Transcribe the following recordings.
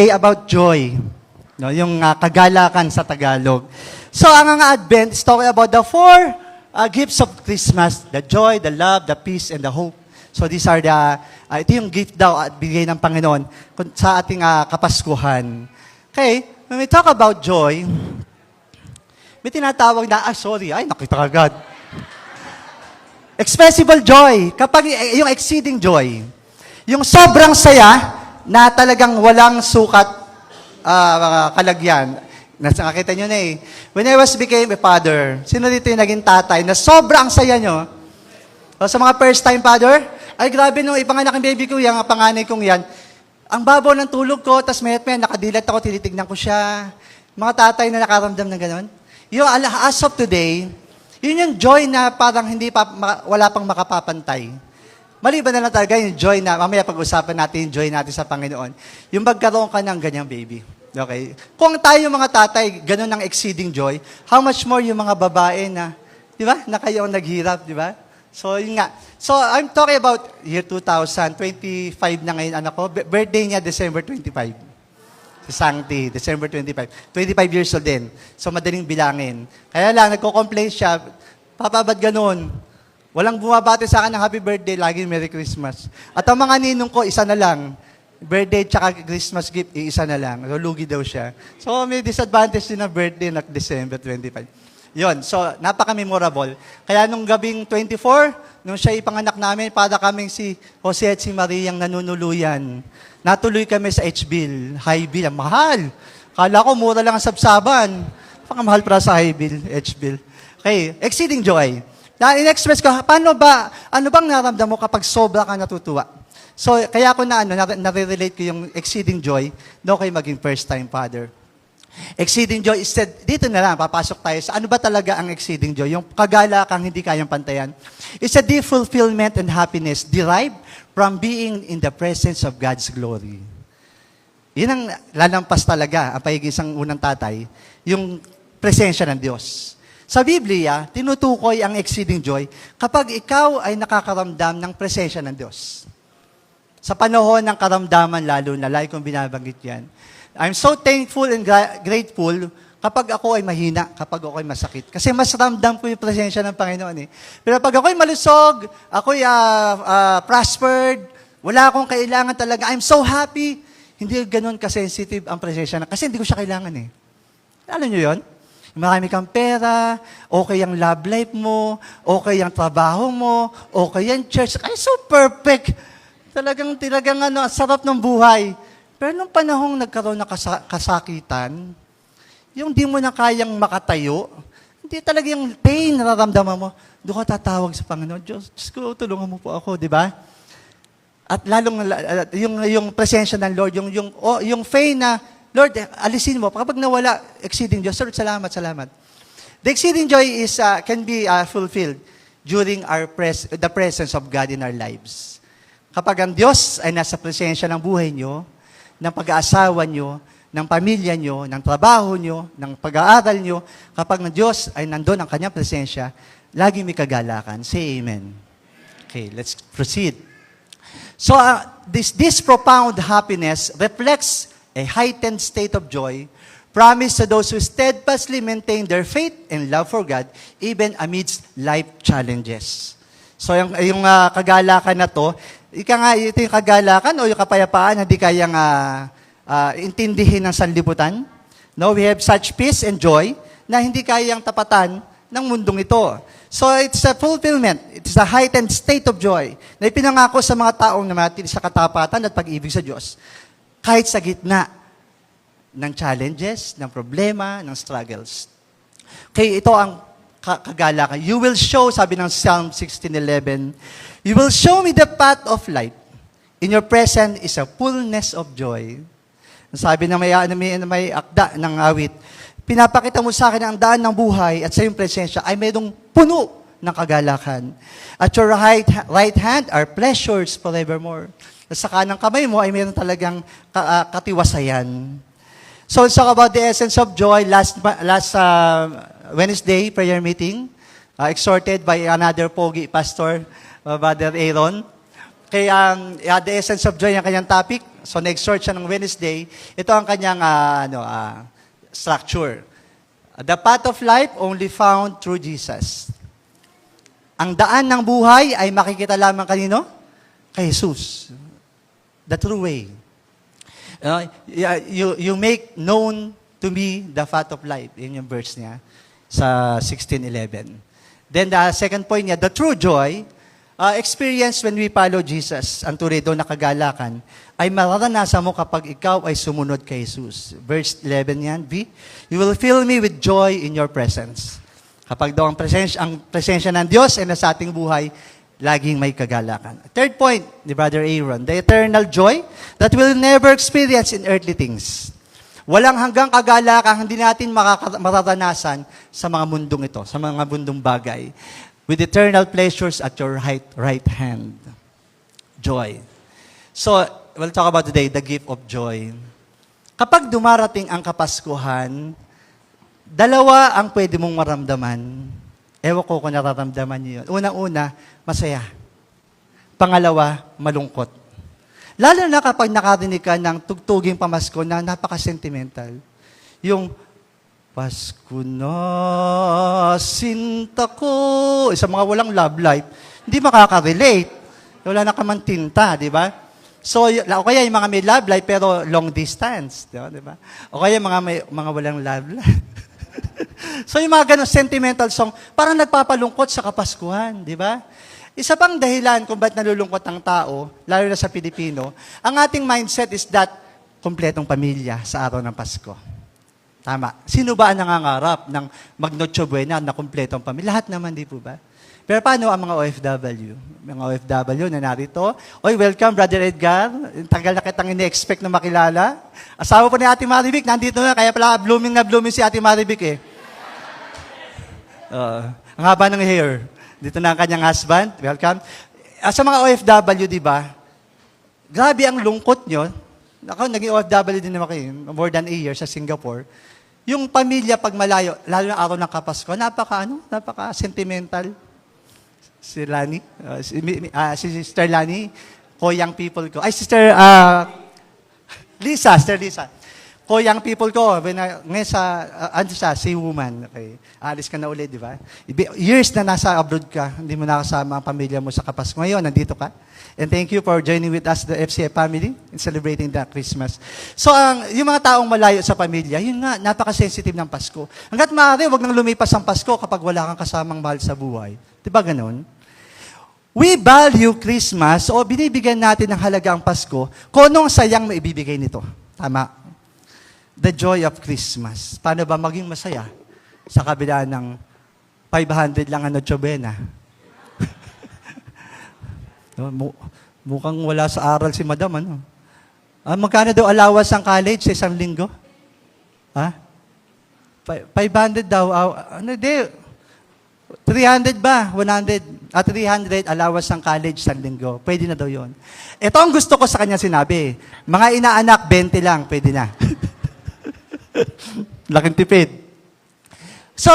today about joy. No, yung kagalakan sa Tagalog. So, ang Advent is talking about the four gifts of Christmas. The joy, the love, the peace, and the hope. So, these are ito yung gift daw at bigay ng Panginoon sa ating Kapaskuhan. Okay, when we talk about joy, may tinatawag na, nakita ka agad. Expressible joy. Kapag yung exceeding joy. Yung sobrang saya na talagang walang sukat kalagyan. Nakita nyo na eh. When I became a father, sino dito yung naging tatay na sobrang saya nyo? So, sa mga first time father, ay grabe nung ipanganak ng baby ko, yung panganay kong yan, ang babaw ng tulog ko, tas mayat-mayat, nakadilat ako, tinitignan ko siya. Mga tatay na nakaramdam ng gano'n. Yung as of today, yun yung joy na parang wala pang makapapantay. Maliban na lang talaga yung joy na, mamaya pag-usapan natin yung joy natin sa Panginoon. Yung magkaroon ka ng ganyang baby. Okay? Kung tayo mga tatay, gano'n ang exceeding joy, how much more yung mga babae na, di ba, na kayo ang naghirap, di ba? So, yun nga. So, I'm talking about year 2000, 25 na ngayon anak ko. Birthday niya, December 25. Si Sancti, December 25. 25 years old din. So, madaling bilangin. Kaya lang, nagko-complain siya, Papa, ba't ganun? Walang bumabati sa akin ng happy birthday, lagi Merry Christmas. At ang mga ninong ko, isa na lang. Birthday tsaka Christmas gift, isa na lang. So, lugi daw siya. So, may disadvantage din na birthday na December 25. Yon, so, napaka-memorable. Kaya nung gabing 24, nung siya ipanganak namin, para kaming si Jose at si Mariang nanunuluyan. Natuloy kami sa H-Bill, high bill, ang mahal. Kala ko, mura lang ang sabsaban. Pakamahal para sa high bill, H-Bill. Okay, exceeding joy. Na in-express ko, ano bang naramdam mo kapag sobra ka natutuwa? So, kaya ko nare-relate ko yung exceeding joy, no kayo maging first-time father. Exceeding joy, instead, dito na lang, papasok tayo sa ano ba talaga ang exceeding joy? Yung kagalakang hindi kayang pantayan. It's a deep fulfillment and happiness derived from being in the presence of God's glory. Yun ang lalampas talaga, ang pagiging isang unang tatay, yung presensya ng Diyos. Sa Biblia, tinutukoy ang exceeding joy kapag ikaw ay nakakaramdam ng presensya ng Diyos. Sa panahon ng karamdaman, lalo na, lagi kong binabanggit yan, I'm so thankful and grateful kapag ako ay mahina, kapag ako ay masakit. Kasi mas ramdam ko yung presensya ng Panginoon eh. Pero pag ako ay malusog, ako ay prospered, wala akong kailangan talaga, I'm so happy, hindi ganun ka-sensitive ang presensya kasi hindi ko siya kailangan eh. Alam nyo yun? Marami kang pera, okay ang love life mo, okay ang trabaho mo, okay ang church. Ay, so perfect. Talagang sarap ng buhay. Pero nung panahong nagkaroon ng kasakitan, yung di mo na kayang makatayo, hindi talaga yung pain nararamdaman mo, doon ka tatawag sa Panginoon, Diyos ko, tulungan mo po ako, di ba? At lalong yung presensya ng Lord, yung pain na, Lord, alisin mo. Kapag nawala, exceeding joy. Lord, salamat. The exceeding joy can be fulfilled during the presence of God in our lives. Kapag ang Diyos ay nasa presensya ng buhay nyo, ng pag-aasawa nyo, ng pamilya nyo, ng trabaho nyo, ng pag-aaral nyo, kapag ang Diyos ay nandun ang kanyang presensya, lagi may kagalakan. Say amen. Okay, let's proceed. So, this profound happiness reflects a heightened state of joy, promised to those who steadfastly maintain their faith and love for God, even amidst life challenges. So, yung kagalakan na to, ito yung kagalakan o yung kapayapaan, hindi kayang intindihin ng sanlibutan. No, we have such peace and joy na hindi kayang tapatan ng mundong ito. So, it's a fulfillment. It's a heightened state of joy na ipinangako sa mga taong namatili sa katapatan at pag-ibig sa Diyos. Kahit sa gitna ng challenges, ng problema, ng struggles. Okay, ito ang kagalakan. You will show, sabi ng Psalm 16:11, you will show me the path of life. In your presence is a fullness of joy. Sabi ng may akda ng awit, pinapakita mo sa akin ang daan ng buhay at sa iyong presensya ay mayroong puno ng kagalakan. At your right hand are pleasures forevermore. Sa kanang kamay mo ay mayroon talagang katiwasayan. So, let's talk about the essence of joy. Last Wednesday prayer meeting, exhorted by another pogi pastor, Brother Aaron. Kaya the essence of joy ang kanyang topic. So nag-search siya ng Wednesday. Ito ang kanyang structure. The path of life only found through Jesus. Ang daan ng buhay ay makikita lamang kanino? Kay Jesus. The true way. You make known to me the path of life. Yun yung verse niya sa 16:11. Then the second point niya, the true joy, experience when we follow Jesus, ang tunay doon na kagalakan, ay mararanasan mo kapag ikaw ay sumunod kay Jesus. Verse 11 yan, B, you will fill me with joy in your presence. Kapag daw ang presensya ng Diyos ay nasa ating buhay, laging may kagalakan. Third point ni Brother Aaron, the eternal joy that we'll never experience in earthly things. Walang hanggang kagalakan, hindi natin mararanasan sa mga mundong ito, sa mga mundong bagay. With eternal pleasures at your right hand. Joy. So, we'll talk about today, the gift of joy. Kapag dumarating ang Kapaskuhan, dalawa ang pwede mong maramdaman. Ewan ko kung nararamdaman niyo yun. Unang-una, masaya. Pangalawa, malungkot. Lalo na kapag nakarinig ka ng tugtuging pamasko na napaka-sentimental. Yung, Pasko na, sinta ko. Sa mga walang love life, hindi makaka-relate. Wala na ka man tinta, di ba? So, o kaya yung mga may love life pero long distance, di ba? O kaya mga walang love life. So, yung mga ganong sentimental song, parang nagpapalungkot sa Kapaskuhan, di ba? Isa pang dahilan kung ba't nalulungkot ang tao, lalo na sa Pilipino, ang ating mindset is that kumpletong pamilya sa araw ng Pasko. Tama. Sino ba ang nangangarap ng Noche Buena na kumpletong pamilya? Lahat naman, di po ba? Pero paano ang mga OFW? Mga OFW na narito. Oy, welcome, Brother Edgar. Tagal na kitang ini-expect na makilala. Asawa po ni Ate Maribik, nandito na. Kaya pala blooming na blooming si Ate Maribik eh. Ang haba ng hair. Dito na ang kanyang husband. Welcome. Sa mga OFW, di ba? Grabe ang lungkot nyo. Ako, naging OFW din naman kayo. More than a year sa Singapore. Yung pamilya pag malayo, lalo na araw ng Kapasko, napaka-sentimental. Si Lani, si Sister Lani, Koyang people ko. Ay, Sister Lisa. Koyang people ko, ngayon si woman. Okay. Alis ka na ulit, di ba? Years na nasa abroad ka, hindi mo nakasama ang pamilya mo sa Kapasko. Ngayon, nandito ka. And thank you for joining with us, the FCA family, in celebrating the Christmas. So, yung mga taong malayo sa pamilya, yun nga, napaka-sensitive ng Pasko. Hanggat maaari, wag nang lumipas ang Pasko kapag wala kang kasamang mahal sa buhay. Di ba ganun? We value Christmas, o binibigyan natin ng halaga ang Pasko, kung anong sayang maibibigay nito. Tama. The joy of Christmas. Paano ba maging masaya sa kabila ng 500 lang ang Noche Buena? Mukhang wala sa aral si Madam, ano? Magkano daw allowance ang college sa isang linggo? 500 daw. 300 ba? 100? 300 allowance ng college sa linggo. Pwede na daw yon. Ito ang gusto ko sa kanya sinabi. Mga inaanak, 20 lang. Pwede na. Laking tipid. So,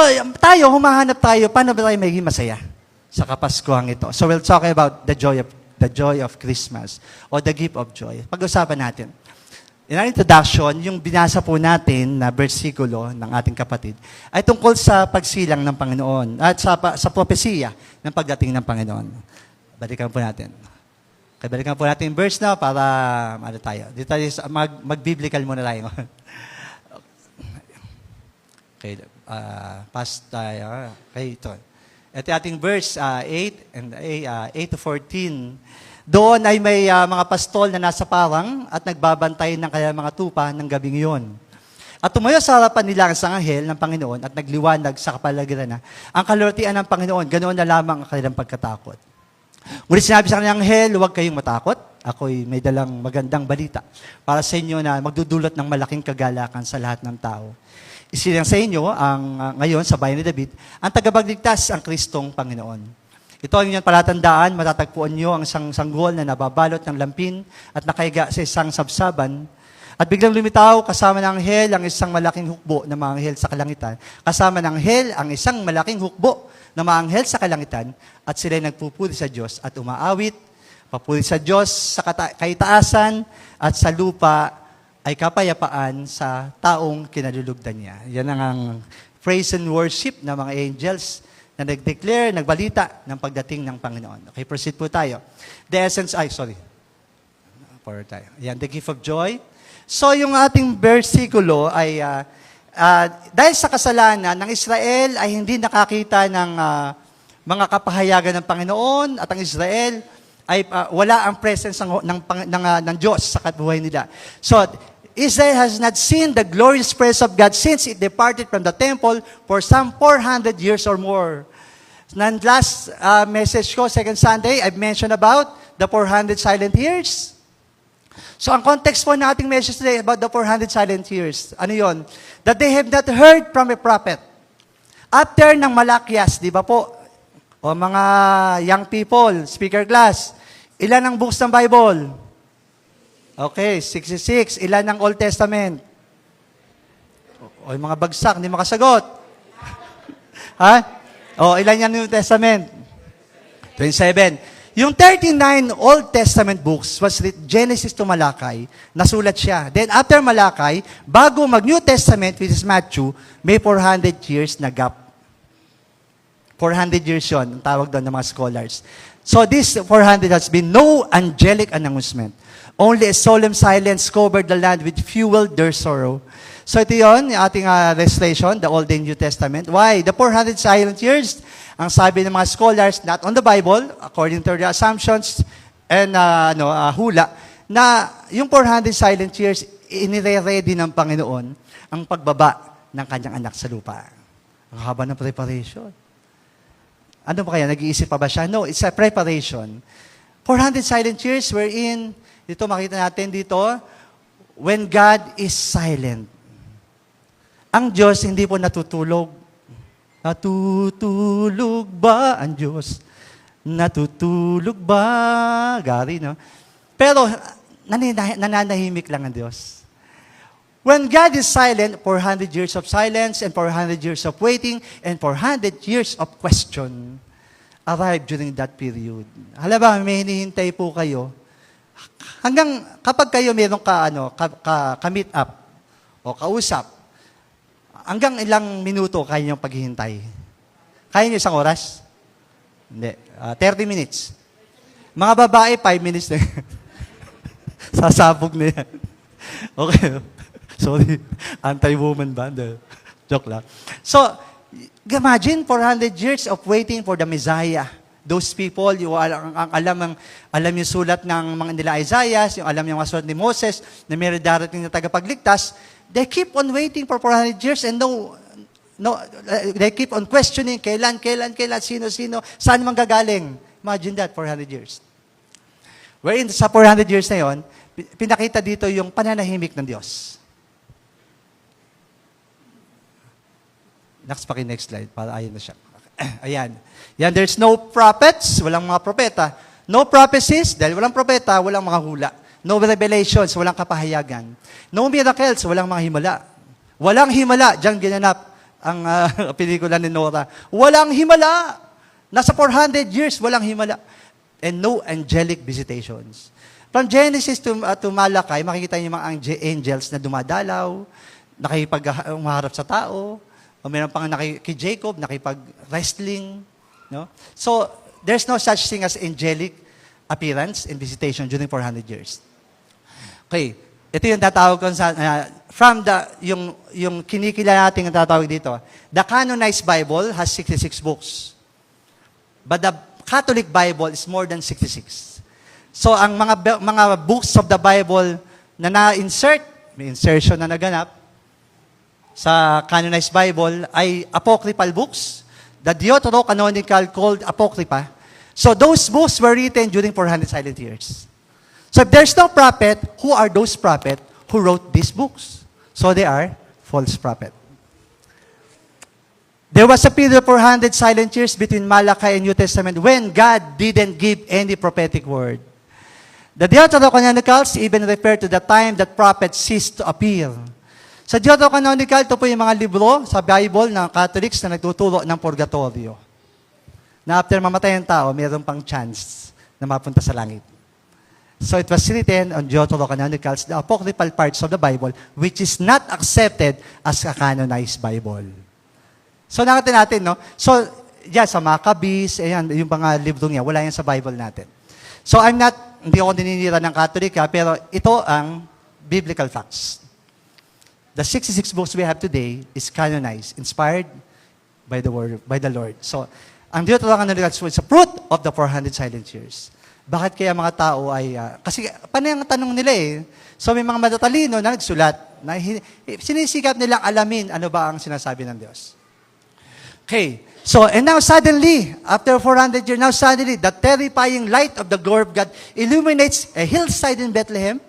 humahanap tayo, paano ba tayo magiging masaya sa Kapaskuhang ito? So, we'll talk about the joy of Christmas or the gift of joy. Pag-usapan natin. In our introduction, yung binasa po natin na bersikulo ng ating kapatid ay tungkol sa pagsilang ng Panginoon at sa propesiya ng pagdating ng Panginoon. Balikan po natin. Okay, balikan po natin yung verse na para tayo. Dito tayo mag-biblical muna tayo. Okay, past tayo. Okay, ito. Ito ating verse 8 to 14. Doon ay may mga pastol na nasa parang at nagbabantay ng kaya mga tupa ng gabing iyon. At tumayo sa harapan nila ang sanghel ng Panginoon at nagliwanag sa kapaligiran na ang kalortian ng Panginoon, ganoon na lamang ang kanilang pagkatakot. Ngunit sinabi sa kanyang anghel, huwag kayong matakot. Ako'y may dalang magandang balita para sa inyo na magdudulot ng malaking kagalakan sa lahat ng tao. Isilang sa inyo ngayon sa bayan ni David, ang tagapagligtas ang Kristong Panginoon. Ito ang inyong palatandaan, matatagpuan nyo ang isang sanggol na nababalot ng lampin at nakaiga sa isang sabsaban. At biglang lumitaw kasama ng anghel ang isang malaking hukbo na mga anghel sa kalangitan. Kasama ng anghel ang isang malaking hukbo na mga anghel sa kalangitan at sila'y nagpupuri sa Diyos at umaawit, Papuri sa Diyos sa kaitaasan at sa lupa ay kapayapaan sa taong kinalulugdan niya. Yan ang praise and worship ng mga angels na nag-declare, nagbalita ng pagdating ng Panginoon. Okay, proceed po tayo. The essence, tayo. Yan, the gift of joy. So, yung ating versikulo ay, dahil sa kasalanan ng Israel ay hindi nakakita ng mga kapahayagan ng Panginoon at ang Israel ay wala ang presence ng Diyos sa buhay nila. So, Israel has not seen the glorious presence of God since it departed from the temple for some 400 years or more. And last message ko, second Sunday, I've mentioned about the 400 silent years. So, ang context po ng ating message today about the 400 silent years, ano yon? That they have not heard from a prophet. After ng Malakias, di ba po? O mga young people, speaker class, ilan ang books ng Bible? Okay, 66. Ilan ang Old Testament? O yung mga bagsak, hindi makasagot. Ha? O, ilan yan New Testament? 27. Yung 39 Old Testament books was Genesis to Malakay, nasulat siya. Then after Malakay, bago mag-New Testament, which is Matthew, may 400 years na gap. 400 years yun, ang tawag doon ng mga scholars. So this 400 has been no angelic announcement. Only a solemn silence covered the land which fueled their sorrow. So ito yun, yung ating recitation, the Old and New Testament. Why? The 400 silent years, ang sabi ng mga scholars, not on the Bible, according to their assumptions and hula, na yung 400 silent years, inire-ready ng Panginoon ang pagbaba ng kanyang anak sa lupa. Ang haba ng preparation. Ano ba kaya? Nag-iisip pa ba siya? No, it's a preparation. 400 silent years wherein, dito makita natin dito, when God is silent. Ang Diyos hindi po natutulog. Natutulog ba ang Diyos? Natutulog ba? Gary, no? Pero, nananahimik lang ang Diyos. When God is silent, 400 years of silence and 400 years of waiting and 400 years of question arrive during that period. Halaba, may hinihintay po kayo. Hanggang kapag kayo mayroong ka-meet up o kausap, hanggang ilang minuto kaya niyong paghihintay? Kaya niyo isang oras? Hindi. 30 minutes. Mga babae, 5 minutes na. Sasabog na yan. Okay. Sorry. Anti-woman ba? Joke lang. So, imagine 400 years of waiting for the Messiah. Those people, yung alam yung sulat ng mga nila Isaiah, yung alam yung sulat ni Moses, na may darating na tagapagligtas, they keep on waiting for 400 years and they keep on questioning, kailan, sino, saan manggagaling? Imagine that, 400 years. Wherein sa 400 years na yon, pinakita dito yung pananahimik ng Diyos. Next slide, para ayan na siya. Ayan. Yan, there's no prophets, walang mga propeta. No prophecies, dahil walang propeta, walang mga hula. No revelations, walang kapahayagan. No miracles, walang mga himala. Walang himala, diyan ginanap ang pelikula ni Nora. Walang himala. Nasa 400 years, walang himala. And no angelic visitations. From Genesis to Malakay, makikita niyo yung mga angels na dumadalaw, nakipag-umaharap sa tao, o meron pang kay Jacob, nakipag-wrestling. No? So, there's no such thing as angelic appearance and visitation during 400 years. Okay, ito yung tatawag ko sa, yung kinikilala natin ang tatawag dito. The canonized Bible has 66 books. But the Catholic Bible is more than 66. So, ang mga books of the Bible na na-insert, may insertion na naganap, sa canonized Bible ay apocryphal books, the Deuterocanonical called Apocrypha. So those books were written during 400 silent years. So if there's no prophet, who are those prophets who wrote these books? So they are false prophet. There was a period of 400 silent years between Malachi and New Testament when God didn't give any prophetic word. The Deuterocanonicals even refer to the time that prophets ceased to appear. Sa Deuterocanonical, ito po yung mga libro sa Bible ng Catholics na nagtuturo ng purgatorio. Na after mamatay ang tao, mayroon pang chance na mapunta sa langit. So it was written on Deuterocanonicals, the apocryphal parts of the Bible, which is not accepted as a canonized Bible. So nakita natin, no? So, yan, sa Maccabees, ayan, yung mga libro niya, wala yan sa Bible natin. So hindi ako nininira ng Catholic, pero ito ang biblical facts. The 66 books we have today is canonized, inspired by the Lord. So, ang Deuterocanonicals is a fruit of the 400 silent years. Bakit kaya mga tao ay, kasi panay ang tanong nila eh. So may mga matatalino na nagsulat, na sinisikap nilang alamin ano ba ang sinasabi ng Diyos. Okay, so and now suddenly, after 400 years, now suddenly, the terrifying light of the glory of God illuminates a hillside in Bethlehem.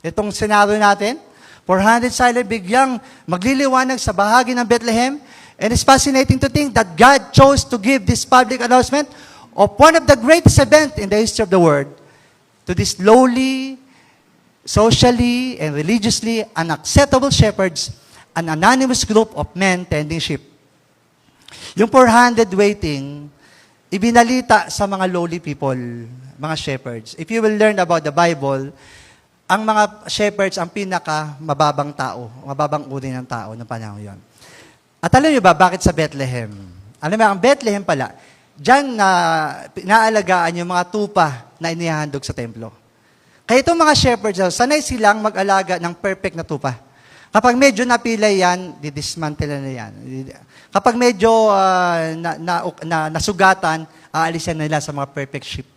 Itong senaryo natin, 400 silent biglang magliliwanag sa bahagi ng Bethlehem. And it's fascinating to think that God chose to give this public announcement of one of the greatest events in the history of the world to these lowly, socially, and religiously unacceptable shepherds, an anonymous group of men tending sheep. Yung 400 waiting, ibinalita sa mga lowly people, mga shepherds. If you will learn about the Bible, ang mga shepherds ang pinaka mababang tao, mababang uri ng tao ng panahon yon. At alam niyo ba bakit sa Bethlehem? Alam mo, ang Bethlehem pala, diyan na inaalagaan yung mga tupa na inihahandog sa templo. Kaya itong mga shepherds, sanay silang mag-alaga ng perfect na tupa. Kapag medyo napilay yan, didismantle na yan. Kapag medyo nasugatan, aalisan nila sa mga perfect sheep.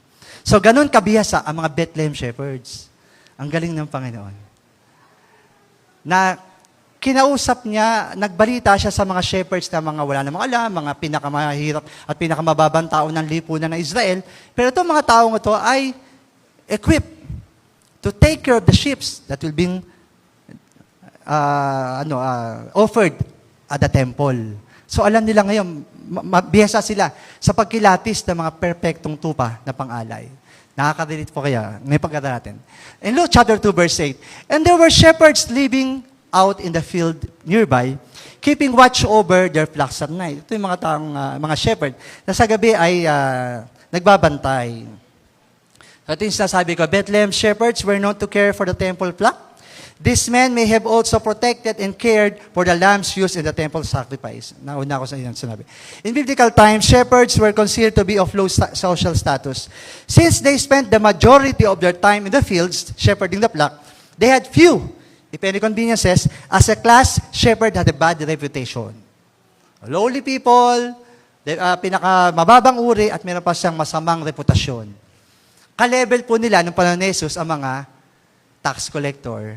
So, ganun kabihasa ang mga Bethlehem shepherds. Ang galing ng Panginoon. Na kinausap niya, nagbalita siya sa mga shepherds na mga wala namang alam, mga pinakamahirap at pinakamababang tao ng lipunan ng Israel. Pero itong mga taong ito ay equipped to take care of the sheep that will be offered at the temple. So alam nila ngayon, mabihasa sila sa pagkilatis ng mga perpektong tupa na pang-alay. Nakaka-relate po kaya, may pagkata natin. In Luke chapter 2 verse 8, and there were shepherds living out in the field nearby, keeping watch over their flocks at night. Ito yung mga taong, mga shepherd, na sa gabi ay nagbabantay. Ito yung sinasabi ko, Bethlehem shepherds were known to care for the temple flock. These men may have also protected and cared for the lambs used in the temple sacrifice. Nauna ko sa inyo sinabi. In biblical times, shepherds were considered to be of low social status. Since they spent the majority of their time in the fields, shepherding the flock, they had few, if any conveniences, as a class, shepherd had a bad reputation. Lowly people, pinakamababang uri, at meron pa siyang masamang reputasyon. Ka-level po nila nung panahon ni Jesus ang mga tax collector,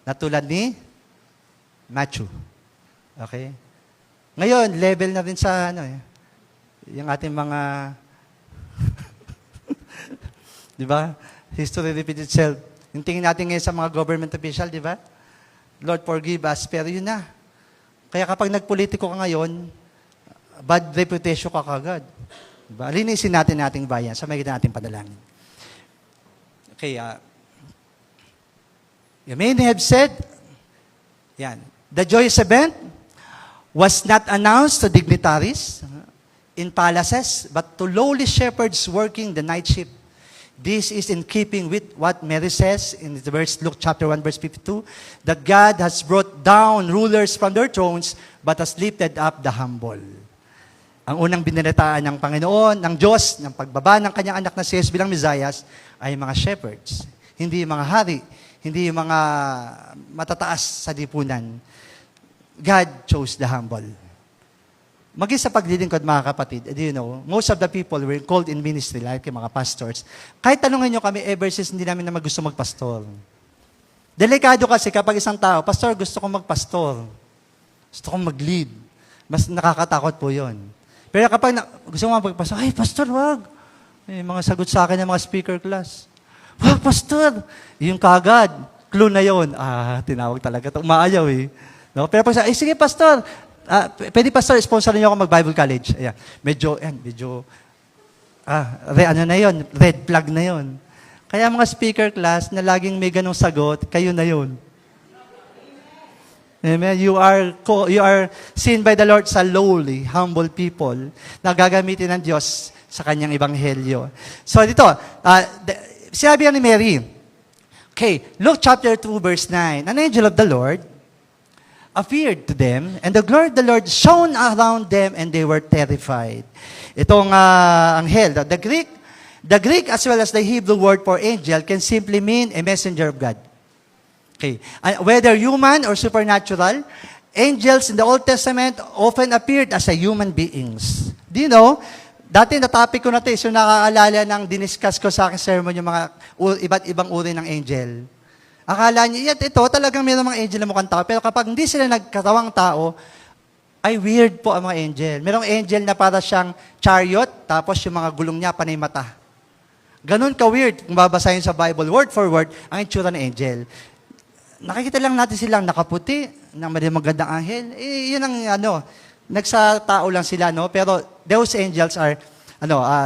na tulad ni Matthew. Okay? Ngayon, level na rin sa yung ating mga di ba? History repeats itself. Yung tingin natin ngayon sa mga government official, di ba? Lord, forgive us. Pero yun na. Kaya kapag nagpolitiko ka ngayon, bad reputation ka kagad. Diba? Linisin natin ating bayan sa may natin padalangin. Kaya, you may have said, the joyous event was not announced to dignitaries in palaces, but to lowly shepherds working the night shift. This is in keeping with what Mary says in the verse, Luke chapter 1, verse 52, that God has brought down rulers from their thrones, but has lifted up the humble. Ang unang binalitaan ng Panginoon, ng Diyos, ng pagbaba ng kanyang anak na si Jesus bilang Mesias, ay mga shepherds, hindi mga hari, hindi yung mga matataas sa lipunan. God chose the humble. Maging sa paglilingkod, mga kapatid, do you know, most of the people were called in ministry, like yung mga pastors. Kahit tanungin nyo kami, ever since hindi namin na gusto magpastor. Delikado kasi kapag isang tao, Pastor, gusto kong magpastor. Gusto kong mag-lead. Mas nakakatakot po yun. Pero kapag gusto mo magpastor, ay, Pastor, wag. May mga sagot sa akin ng mga speaker class. Wag, Pastor. Yung kagad, clue na yun. Tinawag talaga ito. Umaayaw eh. No? Pero pag sige, Pastor, pwede, Pastor, sponsorin niyo ako mag-Bible College. Ayan. Medyo, na yun, red flag na yun. Kaya mga speaker class na laging may ganong sagot, kayo na yun. Amen. You are seen by the Lord sa lowly, humble people na gagamitin ng Diyos sa kanyang ebanghelyo. So dito, Sinabi ni Mary, okay, Luke chapter 2, verse 9, an angel of the Lord appeared to them, and the glory of the Lord shone around them, and they were terrified. Itong anghel, the Greek as well as the Hebrew word for angel can simply mean a messenger of God. Okay, whether human or supernatural, angels in the Old Testament often appeared as a human beings. Do you know, dati na topic ko na ito, so nakakaalala ng diniscuss ko sa aking sermon yung mga iba't ibang uri ng angel. Akala niyo, ito talagang mayroong mga angel na mukhang tao, pero kapag hindi sila nagkatawang tao, ay weird po ang mga angel. Mayroong angel na para siyang chariot, tapos yung mga gulong niya panay mata. Ganun ka-weird, kung babasahin sa Bible, word for word, ang itsura ng angel. Nakikita lang natin silang nakaputi, ng magandang anghel. Yun ang nagsatao lang sila, no? Pero those angels are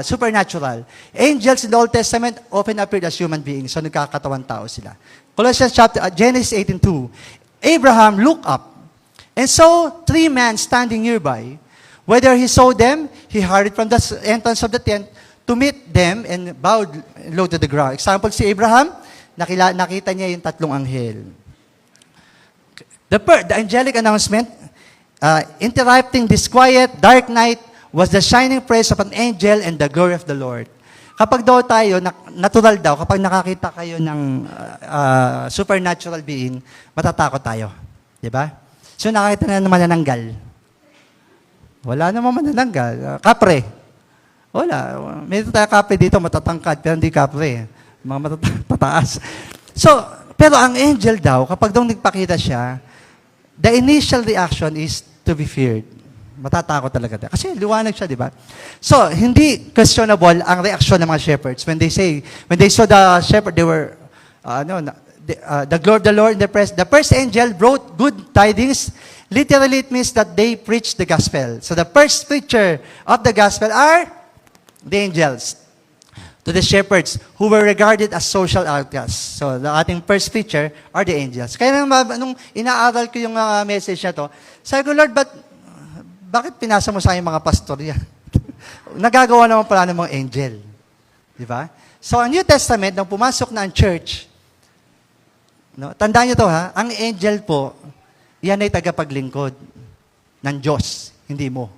supernatural. Angels in the Old Testament often appeared as human beings, so nagkakatawan tao sila. Genesis 18:2. Abraham looked up and saw 3 men standing nearby. Whether he saw them, he hurried from the entrance of the tent to meet them and bowed low to the ground. Example, si Abraham, nakita niya yung 3 anghel. The angelic announcement, interrupting this quiet, dark night, was the shining praise of an angel and the glory of the Lord. Kapag daw tayo, natural daw, kapag nakakita kayo ng supernatural being, matatakot tayo. Di ba? So nakakita na naman manananggal. Wala naman manananggal. Kapre. Wala. May tayo kapre dito, matatangkad, pero hindi kapre. Mga matataas. So, pero ang angel daw, kapag daw nagpakita siya, the initial reaction is to be feared. Matatakot talaga. Kasi liwanag siya, di ba? So, hindi questionable ang reaksyon ng mga shepherds. When they saw the shepherd, they were, the glory of the Lord in the press. The first angel brought good tidings. Literally, it means that they preached the gospel. So, the first preacher of the gospel are the angels to the shepherds who were regarded as social outcasts. So, the ating first preacher are the angels. Kaya nung inaaral ko yung message na to, sabi ko, Lord, bakit pinasa mo sa akin mga pastor yan? Nagagawa naman pala ng mga angel. Di ba? So, ang New Testament, nung pumasok na ang church, tandaan nyo to ha, ang angel po, yan ay tagapaglingkod ng Diyos, hindi mo.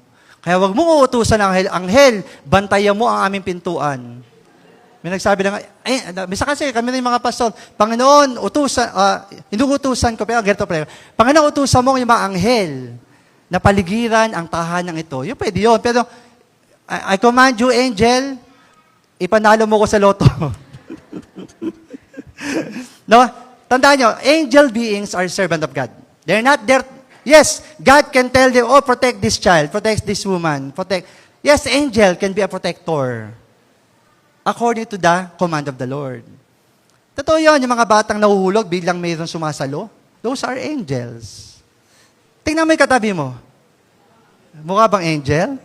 Kaya wag mong uutusan ang anghel, bantayan mo ang aming pintuan. May nagsabi lang, misa kasi kami rin mga pastor, Panginoon, inuutusan ko, pero ganito pa Panginoon, utusan mo yung mga anghel, na paligiran ang tahanang ito. Yung pwede yun. Pero, I command you, angel, ipanalo mo ko sa loto. No? Tandaan nyo, angel beings are servant of God. They're not there. Yes, God can tell them, protect this child, protect this woman, protect. Yes, angel can be a protector. According to the command of the Lord. Totoo yun, yung mga batang nahuhulog, biglang mayroong sumasalo. Those are angels. Tingnan mo yung katabi mo. Mukha bang angel?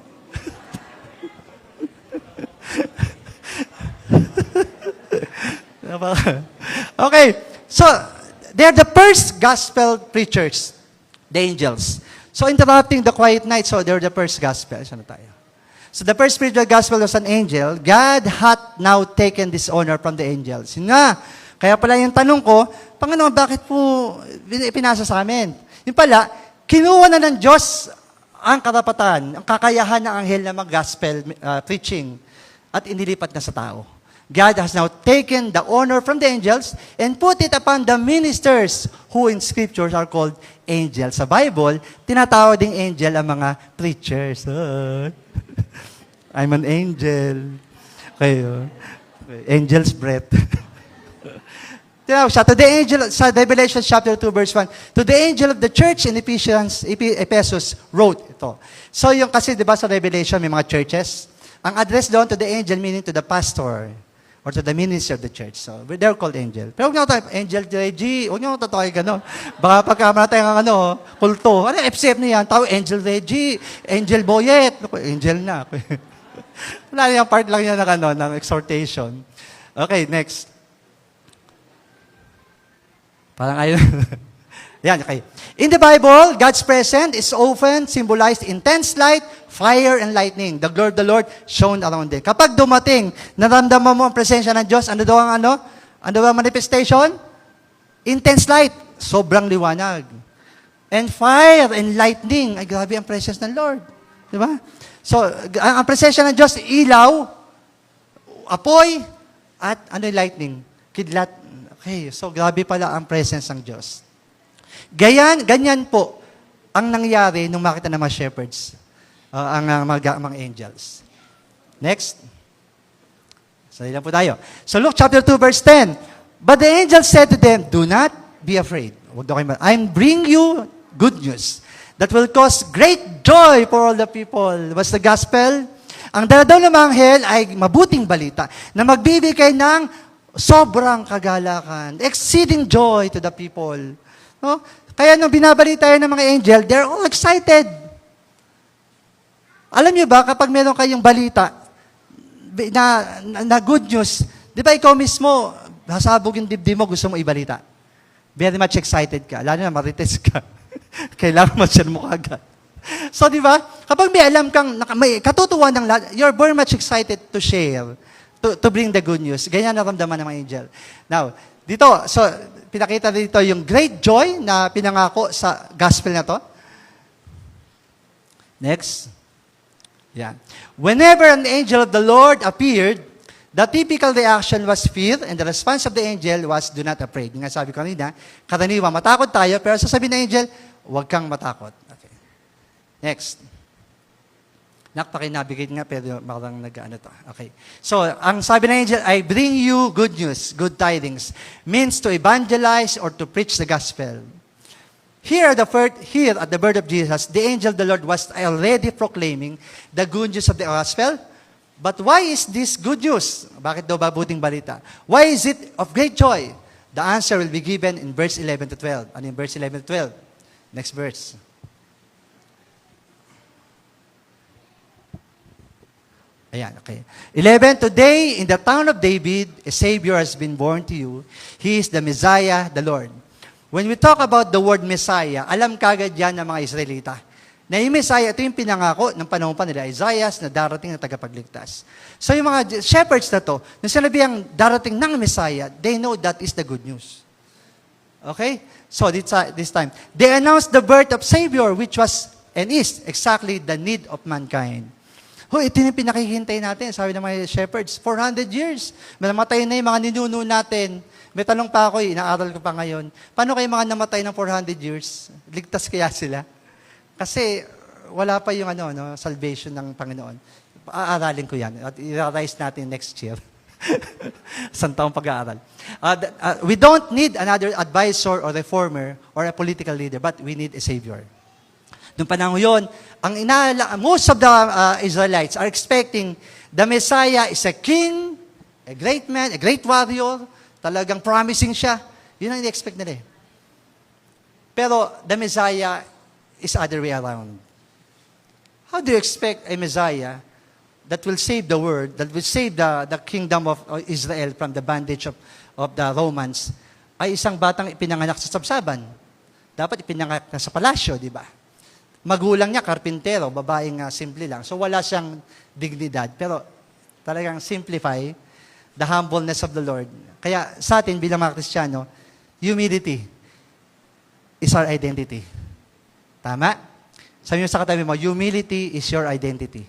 Okay. So, they're the first gospel preachers. The angels. So, interrupting the quiet night, so they're the first gospel. Saan na tayo? So, the first spiritual gospel was an angel. God hath now taken this honor from the angels. Yun nga. Kaya pala yung tanong ko, Panginoon, bakit po pinasa sa amin? Yung pala, kinuha na ng Diyos ang karapatan, ang kakayahan ng anghel na mag-gospel preaching at inilipat na sa tao. God has now taken the honor from the angels and put it upon the ministers who in scriptures are called angels. Sa Bible, tinatawag ding angel ang mga preachers. I'm an angel. Okay, angel's breath. To the angel, sa Revelation chapter 2, verse 1, to the angel of the church in Ephesus wrote ito. So yung kasi, di ba sa Revelation, may mga churches. Ang address doon to the angel, meaning to the pastor or to the minister of the church. So they're called angel. Pero huwag nyo tayo, angel Reggie, huwag nyo tatawag gano'n. Baka pagkamala tayo ng kulto. FCF na yan, tawag angel Reggie, angel Boyet. Angel na. Wala yung part lang yan ng exhortation. Okay, next. Parang ayaw. Yan, okay. In the Bible, God's presence is often symbolized intense light, fire, and lightning. The glory of the Lord shone around it. Kapag dumating, naramdaman mo ang presensya ng Diyos, ano daw ang ano? Ano daw ang manifestation? Intense light. Sobrang liwanag. And fire and lightning. Ay, grabe ang presence ng Lord. Di ba? So, ang presensya ng Diyos, ilaw, apoy, at ano yung lightning? Kidlat. Okay, so grabe pala ang presence ng Diyos. Ganyan po ang nangyari nung makita ng mga shepherds, ang mga angels. Next. Sali lang po tayo. So Luke chapter 2 verse 10. But the angel said to them, do not be afraid. I'm bringing you good news that will cause great joy for all the people. What's the gospel? Ang daladal ng mga anghel ay mabuting balita na magbibigay ng sobrang kagalakan, exceeding joy to the people. No? Kaya nung binabalita yan ng mga angel, they're all excited. Alam niyo ba, kapag meron kayong balita na good news, di ba ikaw mismo, hasabog yung dibdib mo, gusto mo ibalita. Very much excited ka. Lalo na marites ka. Kailangan ma-share mo agad. So, di ba, kapag may alam kang, may katutuwa ng lahat, you're very much excited to share, to bring the good news. Ganyan naramdaman ng mga angel. Now, dito, so, pinakita dito yung great joy na pinangako sa gospel na to. Next. Yeah. Whenever an angel of the Lord appeared, the typical reaction was fear, and the response of the angel was, do not afraid. Yung nga sabi ko kanina, karaniwan, matakot tayo, pero sasabihin ng angel, huwag kang matakot. Okay. Next. Pakinabigate nga, pero marang nag-ano to. Okay. So, ang sabi ng angel, I bring you good news, good tidings, means to evangelize or to preach the gospel. Here at the birth of Jesus, the angel of the Lord was already proclaiming the good news of the gospel. But why is this good news? Bakit daw mabuting balita? Why is it of great joy? The answer will be given in verse 11 to 12. Ano yung verse 11 to 12? Next verse. Ayan, okay. 11, today in the town of David, a Savior has been born to you. He is the Messiah, the Lord. When we talk about the word Messiah, alam kagad yan ng mga Israelita. Na yung Messiah, ito yung pinangako ng panahon pa nila, Isaiah, na darating na tagapagligtas. So yung mga shepherds na to, nung sinabi ang darating ng Messiah, they know that is the good news. Okay? So this time, they announced the birth of Savior, which was and is exactly the need of mankind. Ito yung pinakihintay natin, sabi ng mga shepherds, 400 years. Namatay na yung mga ninuno natin. May tanong pa ako, inaaral ko pa ngayon. Paano kayo mga namatay ng 400 years? Ligtas kaya sila? Kasi wala pa yung salvation ng Panginoon. Aaralin ko yan. At i-rise natin next year. Isang taong pag-aaral. We don't need another advisor or reformer or a political leader, but we need a Savior. Noong panahon yun, most of the Israelites are expecting the Messiah is a king, a great man, a great warrior, talagang promising siya. Yun ang i-expect nila eh. Pero the Messiah is other way around. How do you expect a Messiah that will save the world, that will save the kingdom of Israel from the bondage of the Romans, ay isang batang ipinanganak sa sabsaban? Dapat ipinanganak na sa palasyo, di ba? Magulang niya, karpintero, babaeng simple lang. So wala siyang dignidad. Pero talagang simplify the humbleness of the Lord. Kaya sa atin bilang mga Kristiyano, humility is our identity. Tama? Sabi mo sa katabi mo, humility is your identity.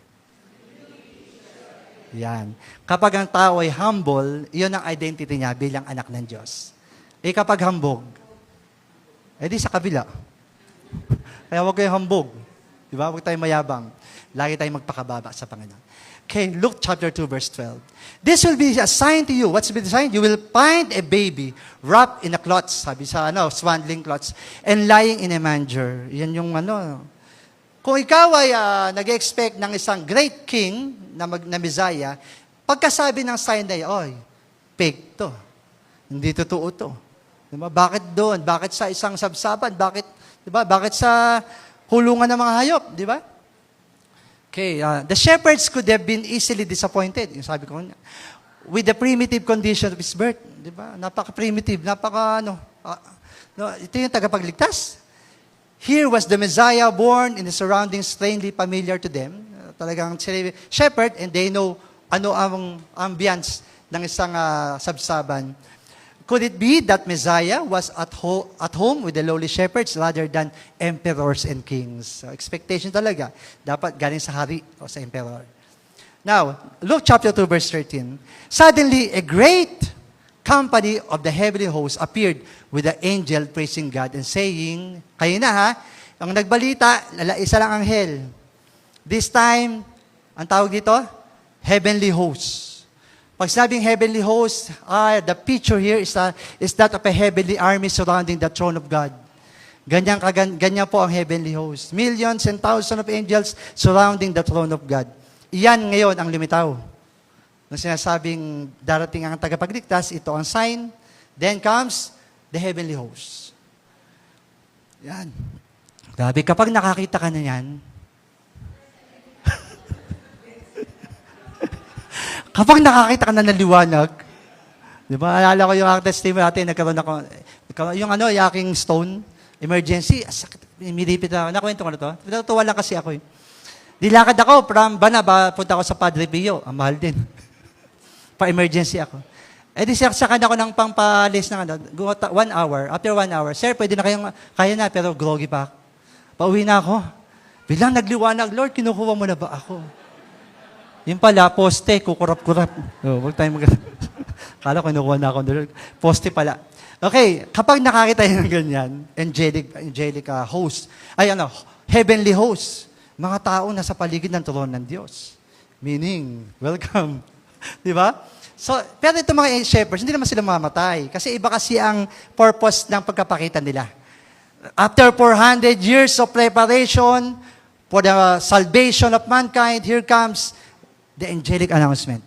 Yan. Kapag ang tao ay humble, iyon ang identity niya bilang anak ng Diyos. Kapag hambog, edi sa kabila. Kaya huwag kayong hambog. Diba? Huwag tayong mayabang. Lagi tayong magpakababa sa Panginoon. Okay, Luke chapter 2, verse 12. This will be a sign to you. What's the sign? You will find a baby wrapped in a cloths, sabi sa swaddling cloths, and lying in a manger. Yan yung Kung ikaw ay nag-expect ng isang great king na Messiah, pagkasabi ng sign na fake to. Hindi totoo to. Diba? Bakit doon? Bakit sa isang sabsaban? Bakit sa hulungan ng mga hayop? Di ba? Okay, the shepherds could have been easily disappointed. Yung sabi ko, with the primitive condition of his birth. Di ba? Napaka-primitive, No, ito yung tagapagligtas. Here was the Messiah born in the surroundings plainly familiar to them. Talagang sila shepherd and they know ano ang ambience ng isang sabsaban. Could it be that Messiah was at home with the lowly shepherds rather than emperors and kings? So, expectation talaga. Dapat galing sa hari o sa emperor. Now, Luke chapter 2 verse 13. Suddenly, a great company of the heavenly host appeared with the angel praising God and saying, kayo na ha, ang nagbalita, isa lang anghel. This time, ang tawag dito, heavenly host. Pag sinabing heavenly host, the picture here is that of a heavenly army surrounding the throne of God. Ganyan po ang heavenly host. Millions and thousands of angels surrounding the throne of God. Iyan ngayon ang lumitaw. Nung sinasabing darating ang tagapagligtas, ito ang sign. Then comes the heavenly host. Yan. Grabe, kapag nakakita ka na yan, kapag nakakita ka na ng liwanag, di ba, alala ko yung testimony natin, nagkaroon ako, yung yaking stone, emergency, sakit, milipit na, nakwento ko na to. Natutuwa lang kasi ako. Dilakad ako, from Banaba, punta ako sa Padre Pio. Ang mahal din. Pa-emergency ako. Di saksakan ako ng pangpalis ng 1 hour. After 1 hour, sir, pwede na kaya na, pero groggy pa. Pauwi na ako. Bilang nagliwanag, Lord, kinukuha mo na ba ako? Yung pala, poste, kukurap-kurap. Huwag tayong Kala ko kinukuha na ako. Poste pala. Okay, kapag nakakita yun ng ganyan, angelic host, heavenly host, mga tao nasa paligid ng trono ng Diyos. Meaning, welcome. Di ba? So, pero itong mga shepherds, hindi naman sila mamatay. Kasi iba kasi ang purpose ng pagkapakita nila. After 400 years of preparation for the salvation of mankind, here comes the angelic announcement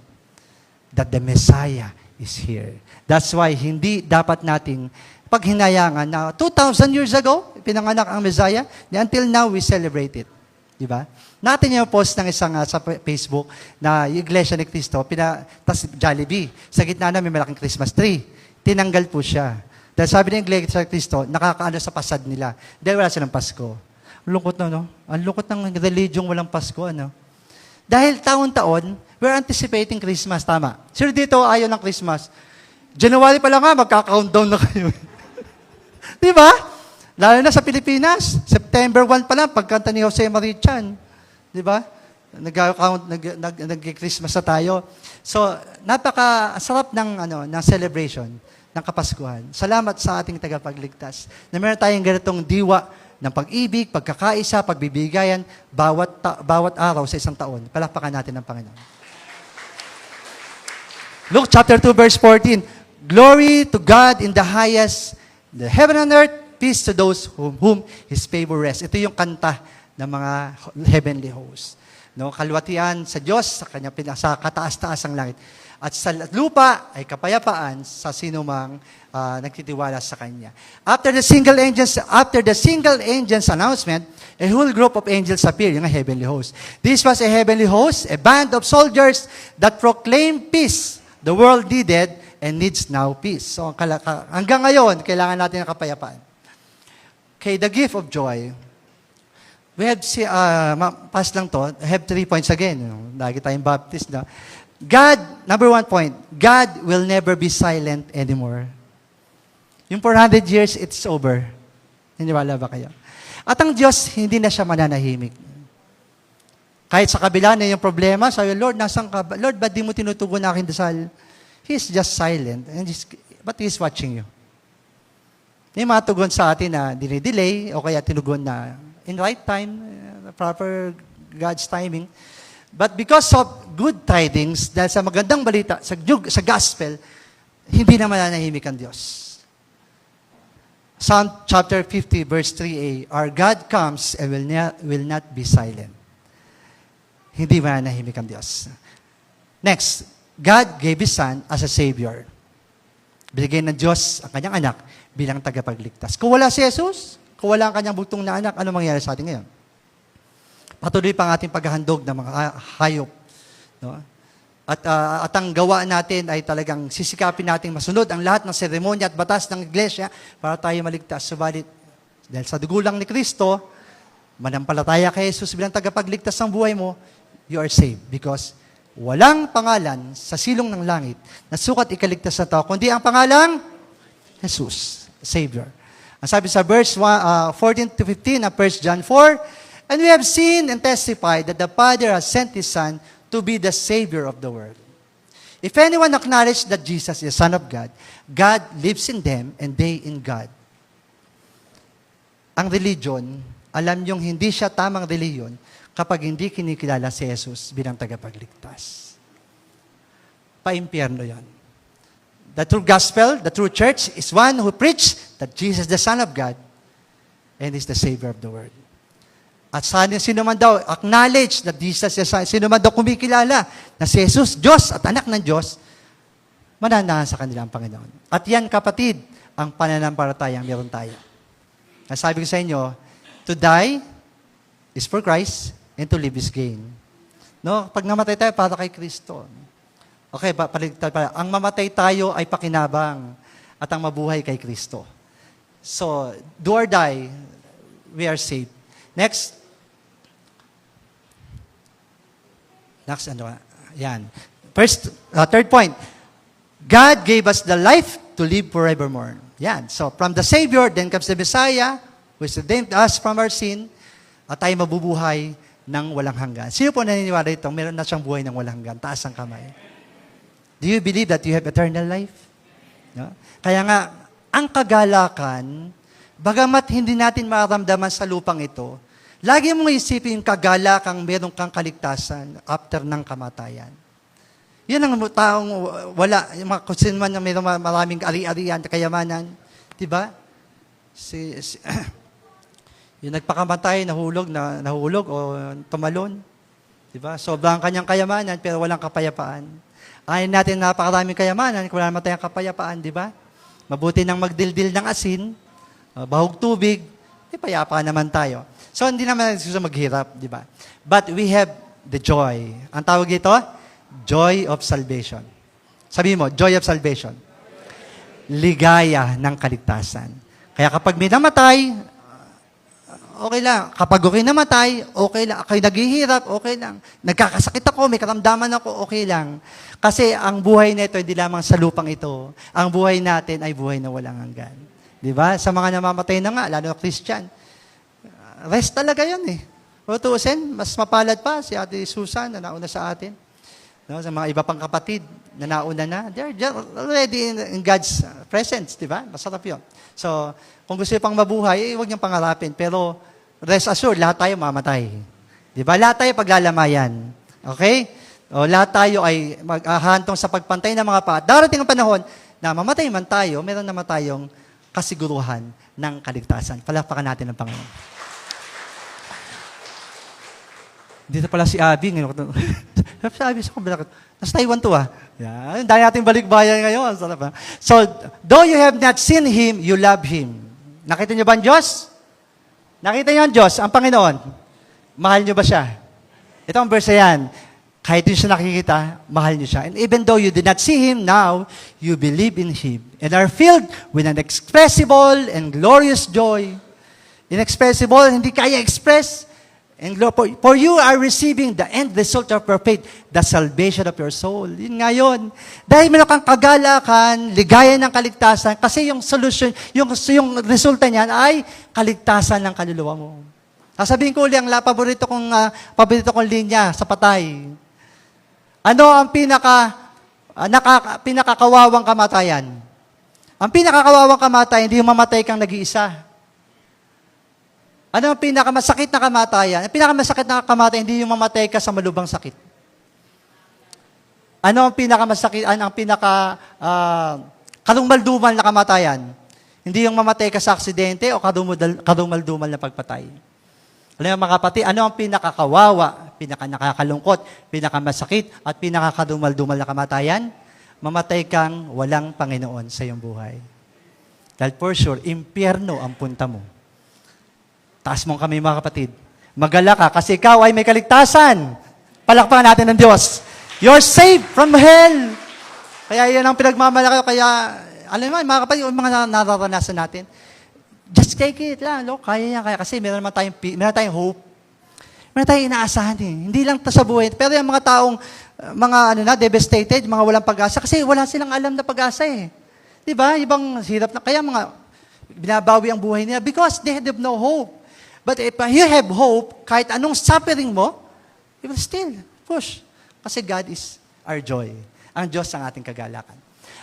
that the Messiah is here. That's why hindi dapat nating paghinayangan na 2,000 years ago, pinanganak ang Messiah, until now we celebrate it. Di ba? Natin yung post ng isang sa Facebook na yung Iglesia ni Cristo, tas Jollibee. Sa gitna na may malaking Christmas tree. Tinanggal po siya. Dahil sabi ng Iglesia ni Cristo, nakakaano sa pasad nila. Dahil wala silang Pasko. Lungkot na, no? Ang lungkot ng religion walang Pasko, ano? Dahil taon-taon, we're anticipating Christmas, tama. Sir, dito ayaw ng Christmas. January pa lang magka-countdown na kayo. Di ba? Lalo na sa Pilipinas, September 1 pa lang, pagkanta ni Jose Marichan. Di ba? Nag-Christmas na tayo. So, napaka-sarap ng celebration, ng Kapaskuhan. Salamat sa ating tagapagligtas na meron tayong ganitong diwa ng pag-ibig, pagkakaisa, pagbibigayan, bawat araw sa isang taon. Palakpakan natin ang Panginoon. Luke chapter 2, verse 14. Glory to God in the highest, the heaven and earth, peace to those whom His favor rests. Ito yung kanta ng mga heavenly hosts. No, kalwatian sa Diyos, sa kataas-taas ang langit. At sa lupa ay kapayapaan sa sinumang nagtitiwala sa Kanya. After the single angel's announcement, a whole group of angels appeared, yung heavenly host. This was a heavenly host, a band of soldiers that proclaimed peace. The world needed and needs now peace. So hanggang ngayon, kailangan natin ng kapayapaan. Okay, the gift of joy. We have, pass lang to, I have 3 points again. Lagi tayong Baptist na. God, number 1 point, God will never be silent anymore. Yung 400 years, it's over. Niniwala ba kayo? At ang Diyos, hindi na siya mananahimik. Kahit sa kabila na yung problema, sabi, Lord, nasan ka ba? Lord, ba't di mo tinutugon na aking dasal? He's just silent, but He's watching you. May mga tugon sa atin na dinidelay o kaya tinugon na in right time, proper God's timing. But because of good tidings, dahil sa magandang balita, sa gospel, hindi na mananahimik ang Diyos. Psalm chapter 50, verse 3a, Our God comes and will not be silent. Hindi mananahimik ang Diyos. Next, God gave His Son as a Savior. Binigay ng Diyos ang kanyang anak bilang tagapagligtas. Kung wala si Jesus, kung wala ang kanyang bugtong na anak, ano mangyayari sa atin ngayon? Patuloy pa ang ating paghahandog ng mga hayop. No? At ang gawa natin ay talagang sisikapin natin masunod ang lahat ng seremonya at batas ng iglesia para tayo maligtas. Subalit, dahil sa dugo lang ni Kristo, manampalataya kay Jesus bilang tagapagligtas ng buhay mo, you are saved. Because walang pangalan sa silong ng langit na sukat ikaligtas na tao, kundi ang pangalang Jesus, Savior. Ang sabi sa verse 14 to 15 ng 1 John 4, "And we have seen and testified that the Father has sent His Son to be the Savior of the world. If anyone acknowledges that Jesus is the Son of God, God lives in them and they in God." Ang religion, alam niyong hindi siya tamang reliyon kapag hindi kinikilala si Jesus bilang tagapagligtas. Paimpyerno yan. The true gospel, the true church, is one who preached that Jesus is the Son of God and is the Savior of the world. At sino man daw acknowledge that Jesus is, sino man daw kumikilala na si Jesus, Diyos at anak ng Diyos, mananahan sa kanilang Panginoon. At yan, kapatid, ang pananampalatayang meron tayo. Nasabi ko sa inyo, to die is for Christ and to live is gain. No? Pag namatay tayo, para kay Kristo. Okay, ang mamatay tayo ay pakinabang at ang mabuhay kay Kristo. So, do or die, we are saved. Next, yan. Third point, God gave us the life to live forevermore. Yan. So, from the Savior, then comes the Messiah, who has redeemed us from our sin, at tayo mabubuhay ng walang hanggan. Sino po naniniwala ito? Meron na siyang buhay ng walang hanggan. Taas ang kamay. Do you believe that you have eternal life? No? Kaya nga, ang kagalakan, bagamat hindi natin maramdaman sa lupang ito, lagi mong isipin yung kagalakang meron kang kaligtasan after ng kamatayan. Yan ang taong wala, yung mga kusinman na meron maraming ari-arian, kayamanan. Diba? Yung nagpakamatay, nahulog o tumalon. Diba? Sobrang kanyang kayamanan pero walang kapayapaan. Ayon natin napakaraming kayamanan, kung wala naman tayong kapayapaan, diba? Mabuti nang magdildil ng asin, bahog tubig, payapa naman tayo. So, hindi naman gusto maghirap, di ba? But we have the joy. Ang tawag dito, joy of salvation. Sabi mo, joy of salvation. Ligaya ng kaligtasan. Kaya kapag may namatay, okay lang. Kapag okay namatay, okay lang. Ako'y naghihirap, okay lang. Nagkakasakit ako, may karamdaman ako, okay lang. Kasi ang buhay na ito, hindi lamang sa lupang ito. Ang buhay natin ay buhay na walang hanggan. Di ba? Sa mga namamatay na nga, lalo na Christian, rest talaga yan eh. Tutuusin, mas mapalad pa si Ate Susan na nauna sa atin. No, sa mga iba pang kapatid na nauna na, they're already in God's presence, di ba? Masarap yun. So, kung gusto nyo pang mabuhay, huwag niyong pangarapin. Pero, rest assured, lahat tayo mamatay. Di ba? Lahat tayo paglalamayan. Okay? O, lahat tayo ay maghahantong sa pagpantay ng mga pa. Darating ang panahon na mamatay man tayo, meron naman tayong kasiguruhan ng kaligtasan. Palakpakan natin ang Panginoon. Dito pala si Abby. Sabi sa kabila, nasa Taiwan to Yan. Dahil natin balikbayan ngayon. So, though you have not seen Him, you love Him. Nakita niyo ba ang Diyos? Nakita niyo ang Diyos, ang Panginoon? Mahal niyo ba siya? Ito ang verse yan. Kahit hindi siya nakikita, mahal niyo siya. And even though you did not see Him, now you believe in Him and are filled with an inexpressible and glorious joy. Inexpressible, hindi kaya express. And for you are receiving the end result of your faith, the salvation of your soul. Yun nga yun. Dahil meron kang kagalakan, ligaya ng kaligtasan, kasi yung solution, yung resulta niyan ay kaligtasan ng kaluluwa mo. Sasabihin ko ulit, ang paborito kong linya sa patay. Ano ang pinakakawawang kamatayan? Ang pinakakawawang kamatayan, hindi yung mamatay kang nag-iisa. Ano ang pinakamasakit na kamatayan? Ang pinakamasakit na kamatayan, hindi yung mamatay ka sa malubhang sakit. Ano ang pinakamasakit, kalungmaldumal na kamatayan? Hindi yung mamatay ka sa aksidente o kalungmaldumal na pagpatay. Alam mo mga kapatid, ano ang pinakakawawa, pinakanakakalungkot, pinakamasakit, at pinakakalungmaldumal na kamatayan? Mamatay kang walang Panginoon sa iyong buhay. Dahil for sure, impyerno ang punta mo. Taas mong kami mga kapatid. Magala ka kasi ikaw ay may kaligtasan. Palakpakan natin ng Diyos. You're saved from hell. Kaya yan ang pinagmamalaki ko. Kaya, alam mo, mga kapatid, yung mga nararanasan natin, just take it lang. No? Kaya yan. Kaya kasi meron tayong hope. Meron tayong inaasahan eh. Hindi lang sa buhay. Pero yung mga taong, devastated, mga walang pag-asa, kasi wala silang alam na pag-asa eh. Diba? Ibang hirap na. Kaya mga binabawi ang buhay nila because they have no hope. But if you have hope, kahit anong suffering mo, you will still push. Kasi God is our joy. Ang Diyos ang ating kagalakan.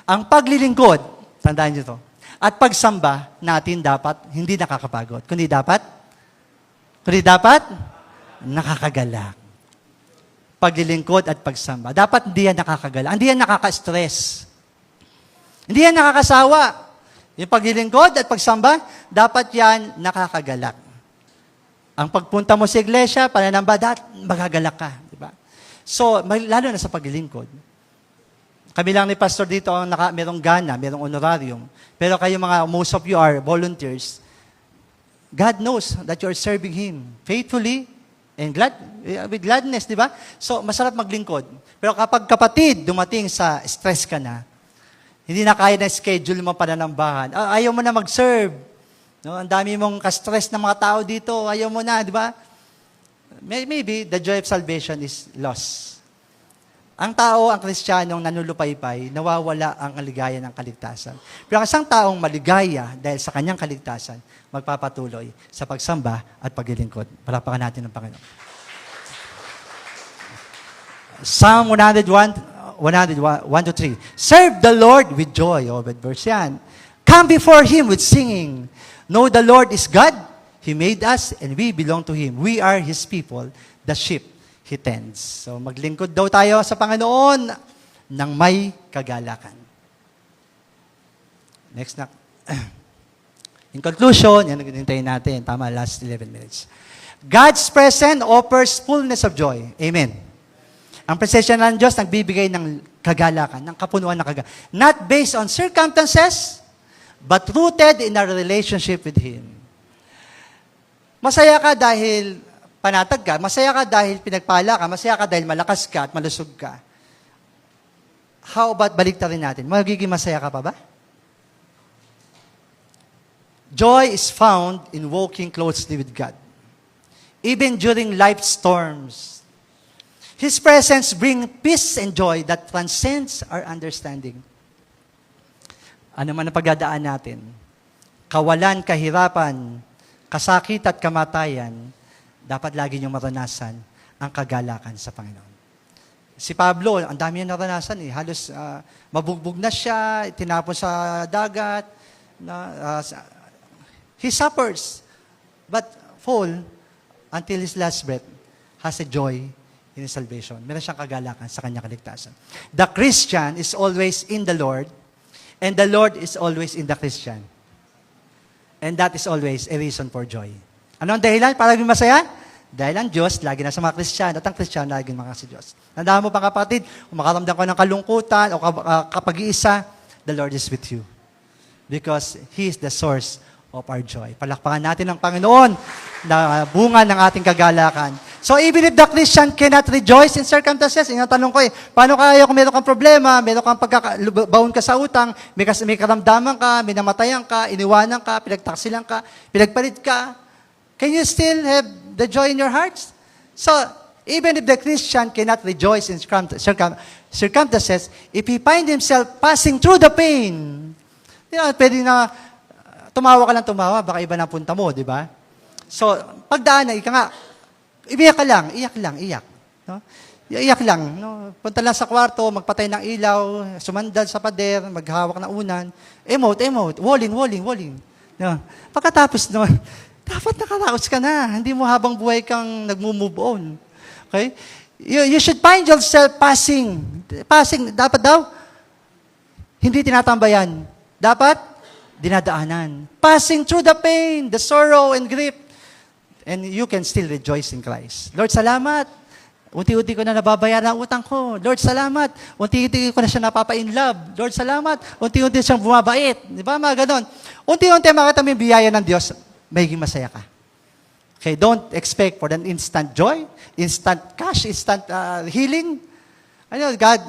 Ang paglilingkod, tandaan niyo to, at pagsamba natin dapat hindi nakakapagod. Kundi dapat nakakagalak. Paglilingkod at pagsamba. Dapat hindi yan nakakagalak. Hindi yan nakaka-stress. Hindi yan nakakasawa. Yung paglilingkod at pagsamba, dapat yan nakakagalak. Ang pagpunta mo sa iglesia, pananamba, magagalak ka. Diba? So, lalo na sa paglilingkod. Kami lang ni Pastor dito ang merong gana, merong honorarium. Pero kayo most of you are volunteers. God knows that you are serving Him faithfully and with gladness, di ba? So, masarap maglingkod. Pero kapag kapatid, dumating sa stress ka na, hindi na kaya na schedule mo pananambahan, ayaw mo na mag-serve. No? Ang dami mong ka-stress ng mga tao dito, ayaw mo na, di ba? Maybe the joy of salvation is lost. Ang tao, ang Kristiyanong nanulupaypay, nawawala ang ligaya ng kaligtasan. Pero ang isang taong maligaya dahil sa kanyang kaligtasan, magpapatuloy sa pagsamba at paglilingkod. Palakpakan natin ng Panginoon. Psalm 101:1-3. Serve the Lord with joy. With verse yan. Come before Him with singing. Know the Lord is God. He made us and we belong to Him. We are His people, the sheep He tends. So maglingkod daw tayo sa Panginoon ng may kagalakan. Next na. In conclusion, yan nagintintayin natin. Tama, last 11 minutes. God's presence offers fullness of joy. Amen. Ang presensya ng Diyos nagbibigay ng kagalakan, ng kapunuan ng kagalakan. Not based on circumstances, but rooted in our relationship with Him. Masaya ka dahil panatag ka, masaya ka dahil pinagpala ka, masaya ka dahil malakas ka at malusog ka. How about baliktarin natin? Magiging masaya ka pa ba? Joy is found in walking closely with God. Even during life storms, His presence brings peace and joy that transcends our understanding. Ano man ang pagdadaan natin, kawalan, kahirapan, kasakit at kamatayan, dapat lagi niyong maranasan ang kagalakan sa Panginoon. Si Pablo, ang dami niya naranasan eh. Halos mabugbog na siya, tinapon sa dagat. He suffers, but full until his last breath has a joy in his salvation. Meron siyang kagalakan sa kanyang kaligtasan. The Christian is always in the Lord, and the Lord is always in the Christian. And that is always a reason for joy. Ano ang dahilan para maging masaya? Dahil ang Diyos, lagi na sa mga Kristiyano, at ang Kristiyano, lagi mga sa Diyos. Tandaan mo pa kapatid, kung makaramdam ka ng kalungkutan o kapag-iisa, the Lord is with you. Because He is the source of our joy. Palakpakan natin ang Panginoon na bunga ng ating kagalakan. So even if the Christian cannot rejoice in circumstances, yung tanong ko paano kaya kung meron kang problema, meron kang baon ka sa utang, may karamdaman ka, may namatayan ka, iniwanan ka, pinagtaksilan ka, pinagpalit ka, can you still have the joy in your hearts? So, even if the Christian cannot rejoice in circumstances, if he find himself passing through the pain, pwede na tumawa ka lang tumawa, baka iba na punta mo, di ba? So, pagdaan na, iyak lang. No? Iyak lang. No? Punta lang sa kwarto, magpatay ng ilaw, sumandal sa pader, maghawak ng unan, emote, walling. No? Pagkatapos nun, dapat nakaraos ka na. Hindi mo habang buhay kang nagmo-move on. Okay? You should find yourself passing. Dapat daw, hindi tinatambayan. Dapat, dinadaanan. Passing through the pain, the sorrow and grief. And you can still rejoice in Christ. Lord, salamat. Unti-unti ko na nababayaran ang utang ko. Lord, salamat. Unti-unti ko na siya napapa-inlove. Lord, salamat. Unti-unti siyang bumabait. Di ba? Mga ganon. Unti-unti makita mo yung biyaya ng Diyos, magiging masaya ka. Okay, don't expect for an instant joy, instant cash, instant healing. Ano, God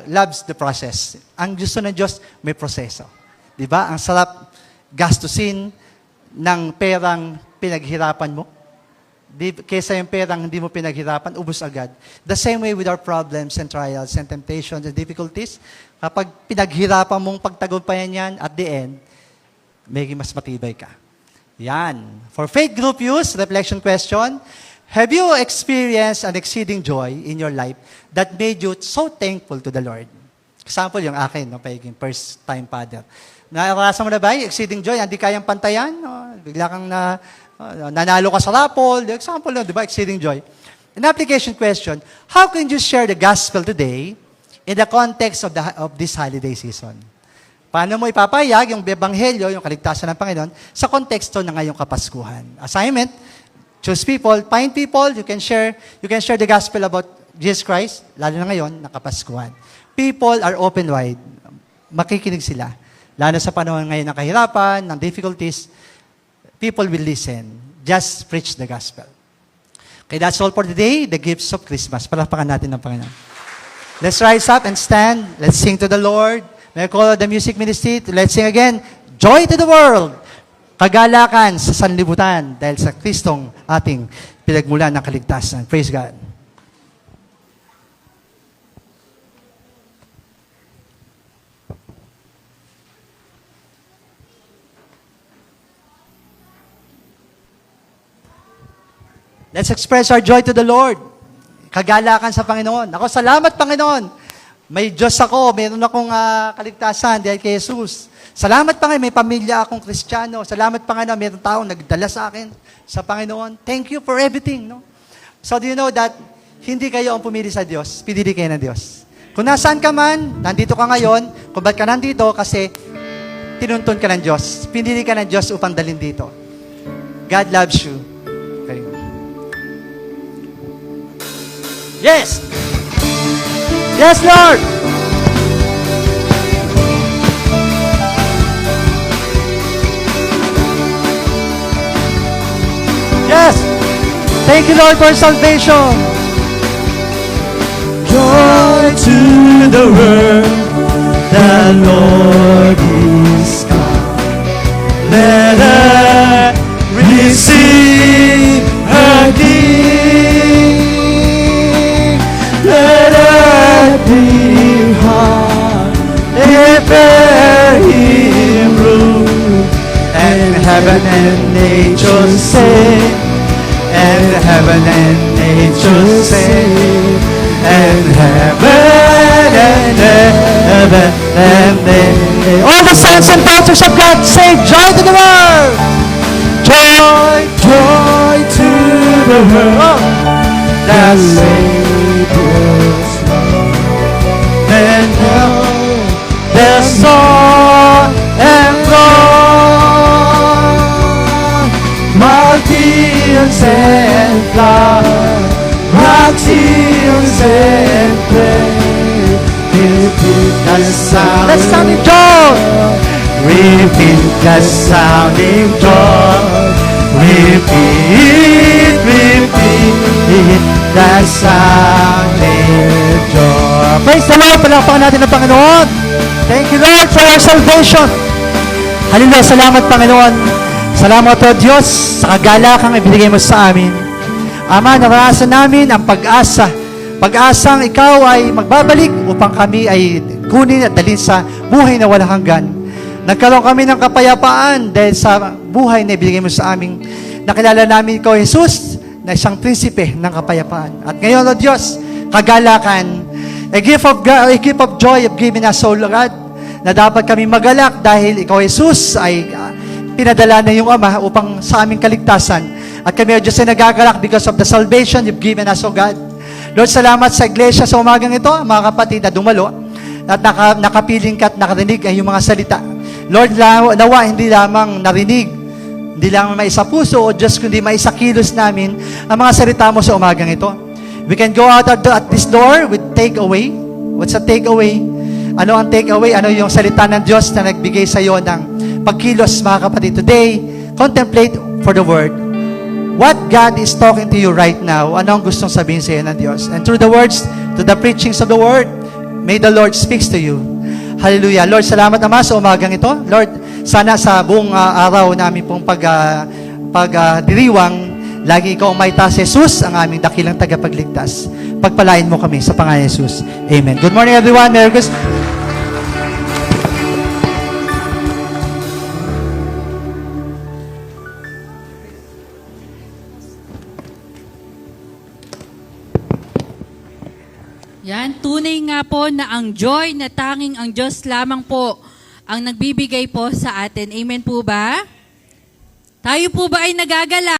loves the process. Ang gusto ng Diyos, may proseso. Di ba? Ang sarap gastusin ng perang pinaghirapan mo. Kesa yung perang hindi mo pinaghirapan, ubos agad. The same way with our problems and trials and temptations and difficulties. Kapag pinaghirapan mong pagtagumpayan yan, at the end, may mas matibay ka. Yan. For faith group use, reflection question, have you experienced an exceeding joy in your life that made you so thankful to the Lord? Example, yung akin, no, pagiging first-time father. Naranasan mo na ba yung exceeding joy? Hindi kayang pantayan? No? Bigla kang nanalo ka sa rapol. Example, no, di ba? Exceeding joy. An application question, how can you share the gospel today in the context of this holiday season? Paano mo ipapayag yung ebanghelyo, yung kaligtasan ng Panginoon, sa konteksto ng ngayong Kapaskuhan? Assignment, choose people, find people, you can share the gospel about Jesus Christ, lalo na ngayon, na Kapaskuhan. People are open wide. Makikinig sila. Lalo sa panahon ngayon ng kahirapan, ng difficulties, people will listen. Just preach the gospel. Okay, that's all for today, the gifts of Christmas. Palapakan natin ng Panginoon. Let's rise up and stand. Let's sing to the Lord. May I call the music ministry. Let's sing again. Joy to the world. Kagalakan sa sanlibutan dahil sa Kristong ating pinagmulan ng kaligtasan. Praise God. Let's express our joy to the Lord. Kagalakan sa Panginoon. Ako, salamat Panginoon. May Diyos ako, meron akong kaligtasan dahil kay Jesus. Salamat Panginoon, may pamilya akong Kristiyano. Salamat Panginoon, meron taong nagdala sa akin sa Panginoon. Thank you for everything. No? So do you know that hindi kayo ang pumili sa Diyos, pinili kayo ng Diyos. Kung nasaan ka man, nandito ka ngayon, kung ba't ka nandito, kasi tinuntun ka ng Diyos. Pinili ka ng Diyos upang dalhin dito. God loves you. Okay. Yes! Yes, Lord! Yes! Thank you, Lord, for salvation. Joy to the world, the Lord is come. Let her receive her King. Let her be heart, prepare Him room, and heaven and nature sing, and heaven and nature sing, and heaven and heaven and nature. All the sons and daughters of God say, joy to the world! Joy! Joy to the world, the Savior's love, and The song and God, Martyrs and flowers, Martyrs and praise, repeat the sound. let's sound in joy! Repeat the sounding joy. Repeat, repeat the sounding joy. Praise the Lord! Palakpakan natin ang Panginoon! Thank you, Lord, for our salvation! Hallelujah! Salamat, Panginoon! Salamat, O Diyos, sa kagalakang ibinigay mo sa amin. Ama, naranasan namin ang pag-asa. Pag-asang ikaw ay magbabalik upang kami ay kunin at dalhin sa buhay na walang hanggan. Nagkaroon kami ng kapayapaan dahil sa buhay na ibinigay mo sa amin. Nakilala namin ikaw, Jesus, na isang prinsipe ng kapayapaan. At ngayon, O Diyos, kagalakan, a gift of joy of giving us, O God, na dapat kami magalak dahil ikaw, Jesus, ay pinadala na yung Ama upang sa aming kaligtasan. At kami, O Diyos, ay nagagalak because of the salvation you've given us, O God. Lord, salamat sa iglesia sa umagang ito, mga kapatid na dumalo, at nakapiling ka at nakarinig ay yung mga salita. Lord, nawa hindi lamang narinig, hindi lamang may isa puso, O Diyos, kundi may isa kilos namin ang mga salita mo sa umagang ito. We can go out at this door with takeaway. What's a takeaway? Ano ang takeaway? Ano yung salita ng Diyos na nagbigay sa iyo ng pagkilos, mga kapatid? Today, contemplate for the Word. what God is talking to you right now. Ano ang gustong sabihin sa iyo ng Diyos? And through the words, to the preachings of the Word, may the Lord speaks to you. Hallelujah. Lord, salamat naman sa umagang ito. Lord, sana sa buong araw namin pong pagdiriwang, lagi ikaw ang may taas, Jesus, ang aming dakilang tagapagligtas. Pagpalain mo kami sa pangalan ni Jesus. Amen. Good morning, everyone. Merry Christmas. Yan, tunay nga po na ang joy na tanging ang Diyos lamang po ang nagbibigay po sa atin. Amen po ba? Tayo po ba ay nagagala?